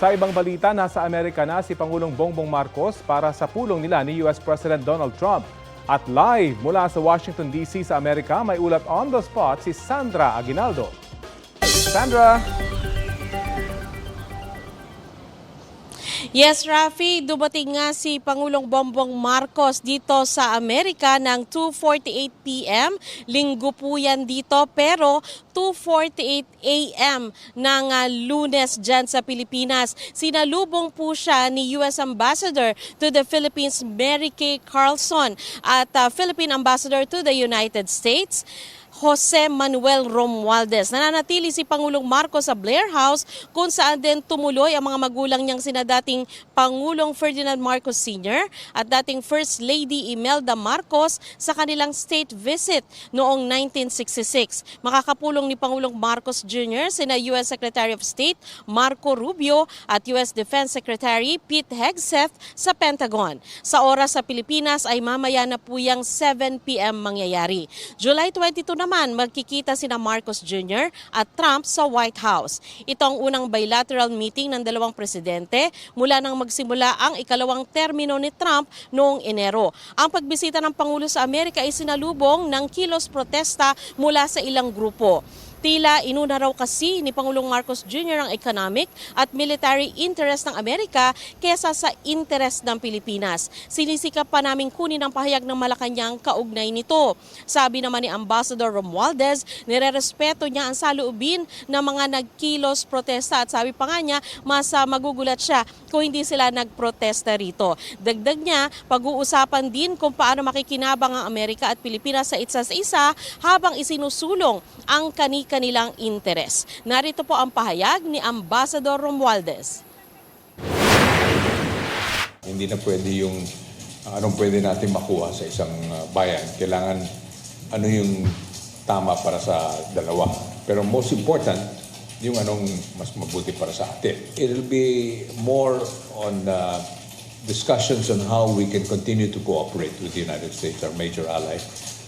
Sa ibang balita, nasa Amerika na si Pangulong Bongbong Marcos para sa pulong nila ni US President Donald Trump. At live mula sa Washington DC sa Amerika, may ulat on the spot si Sandra Aguinaldo. Sandra! Yes, Rafi, dumating nga si Pangulong Bongbong Marcos dito sa Amerika ng 2:48 p.m. Linggo po yan dito, pero 2:48 a.m. ng Lunes dyan sa Pilipinas. Sinalubong po siya ni U.S. Ambassador to the Philippines, Mary Kay Carlson, at Philippine Ambassador to the United States, Jose Manuel Romualdez. Nananatili si Pangulong Marcos sa Blair House kung saan din tumuloy ang mga magulang niyang sina dating Pangulong Ferdinand Marcos Sr. at dating First Lady Imelda Marcos sa kanilang state visit noong 1966. Makakapulong ni Pangulong Marcos Jr. sina U.S. Secretary of State Marco Rubio at U.S. Defense Secretary Pete Hegseth sa Pentagon. Sa oras sa Pilipinas ay mamaya na po yung 7 p.m. mangyayari. July 22 naman, magkikita sina Marcos Jr. at Trump sa White House. Ito ang unang bilateral meeting ng dalawang presidente mula nang magsimula ang ikalawang termino ni Trump noong Enero. Ang pagbisita ng Pangulo sa Amerika ay sinalubong ng kilos protesta mula sa ilang grupo. Tila inuna raw kasi ni Pangulong Marcos Jr. ang economic at military interest ng Amerika kesa sa interest ng Pilipinas. Sinisikap pa naming kunin ang pahayag ng Malacanang kaugnay nito. Sabi naman ni Ambassador Romualdez, nirerespeto niya ang saloobin ng mga nagkilos protesta at sabi pa nga niya, mas magugulat siya kung hindi sila nagprotesta rito. Dagdag niya, pag-uusapan din kung paano makikinabang ang Amerika at Pilipinas sa isa habang isinusulong ang kanilang interes. Narito po ang pahayag ni Ambassador Romualdez. Hindi na pwede yung anong pwede natin makuha sa isang bayan. Kailangan ano yung tama para sa dalawa. Pero most important, yung anong mas mabuti para sa atin. It'll be more on discussions on how we can continue to cooperate with the United States, our major ally.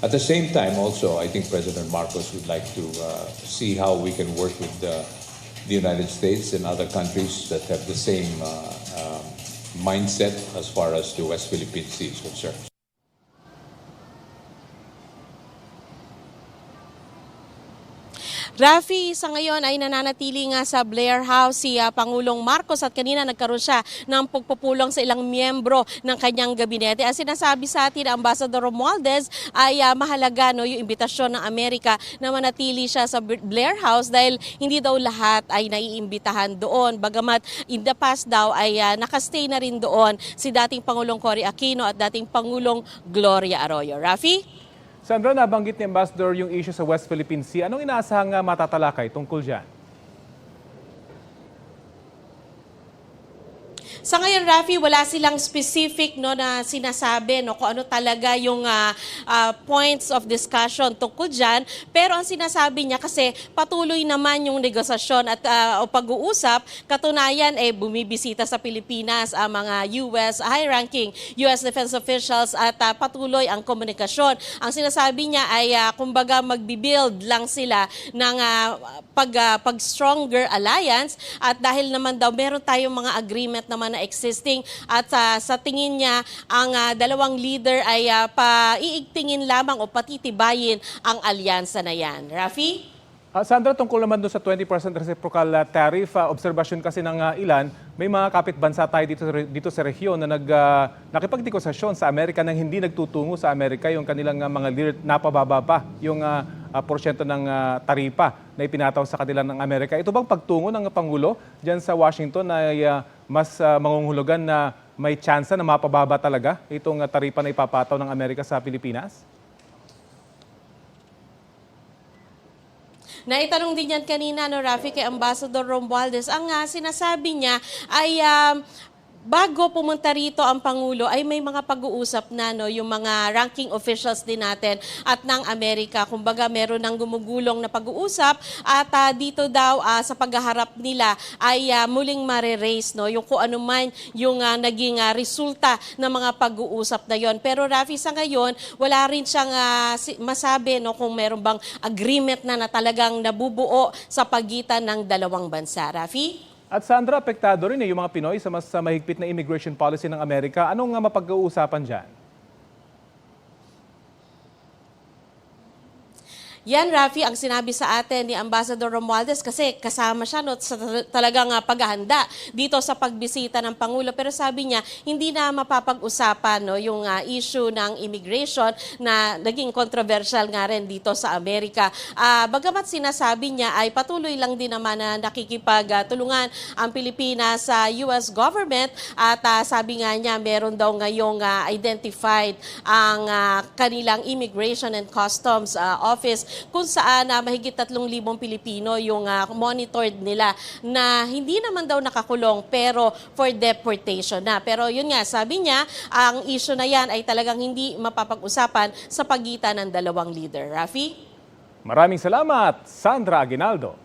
At the same time also, I think President Marcos would like to see how we can work with the United States and other countries that have the same mindset as far as the West Philippine Sea is concerned. Rafi, sa ngayon ay nananatili nga sa Blair House si Pangulong Marcos at kanina nagkaroon siya ng pagpupulong sa ilang miyembro ng kanyang gabinete. Ang sinasabi sa atin, Ambassador Romualdez, ay mahalaga yung imbitasyon ng Amerika na manatili siya sa Blair House dahil hindi daw lahat ay naiimbitahan doon. Bagamat in the past daw ay nakastay na rin doon si dating Pangulong Cory Aquino at dating Pangulong Gloria Arroyo. Rafi? Sandra, nabanggit ni Ambassador yung issue sa West Philippine Sea. Anong inaasahang matatalakay tungkol dyan? Sa ngayon, Rafi, wala silang specific na sinasabi kung ano talaga yung points of discussion tungkol dyan. Pero ang sinasabi niya kasi patuloy naman yung negosasyon at o pag-uusap. Katunayan, bumibisita sa Pilipinas ang mga US high-ranking US defense officials at patuloy ang komunikasyon. Ang sinasabi niya ay kumbaga magbibuild lang sila ng pag-stronger alliance at dahil naman daw meron tayong mga agreement naman na existing at sa tingin niya ang dalawang leader ay iigtingin lamang o patitibayin ang alyansa na yan. Rafi? Sandra, tungkol naman doon sa 20% reciprocal tariff, obserbasyon kasi ng ilan, may mga kapitbansa tayo dito sa rehiyon na nakipagdikosasyon sa Amerika nang hindi nagtutungo sa Amerika yung kanilang mga leader, napababa pa yung porsyento ng taripa na ipinataw sa kanila ng Amerika. Ito bang pagtungo ng Pangulo dyan sa Washington ay mas mangungulugan na may tsansa na mapababa talaga itong taripa na ipapataw ng Amerika sa Pilipinas? Naitanong din yan kanina, Rafi, kay Ambassador Romualdez. Ang sinasabi niya ay bago pumunta rito ang Pangulo ay may mga pag-uusap na yung mga ranking officials din natin at ng Amerika. Kumbaga meron ng gumugulong na pag-uusap at dito daw sa paghaharap nila ay muling mare-raise yung kung ano man yung naging resulta ng mga pag-uusap na yon. Pero Rafi, sa ngayon wala rin siyang masabi kung meron bang agreement na talagang nabubuo sa pagitan ng dalawang bansa. Rafi? At Sandra, apektado rin yung mga Pinoy sa mas mahigpit na immigration policy ng Amerika. Anong mapag-uusapan dyan? Yan, Rafi, ang sinabi sa atin ni Ambassador Romualdez kasi kasama siya sa talagang paghahanda dito sa pagbisita ng Pangulo. Pero sabi niya, hindi na mapapag-usapan yung issue ng immigration na naging controversial nga rin dito sa Amerika. Bagamat sinasabi niya ay patuloy lang din naman na nakikipagtulungan ang Pilipinas sa US government at sabi nga niya meron daw ngayong identified ang kanilang Immigration and Customs Office kung saan mahigit 3,000 Pilipino yung monitored nila na hindi naman daw nakakulong pero for deportation na. Pero yun nga, sabi niya, ang issue na yan ay talagang hindi mapapag-usapan sa pagitan ng dalawang leader. Rafi? Maraming salamat, Sandra Aguinaldo.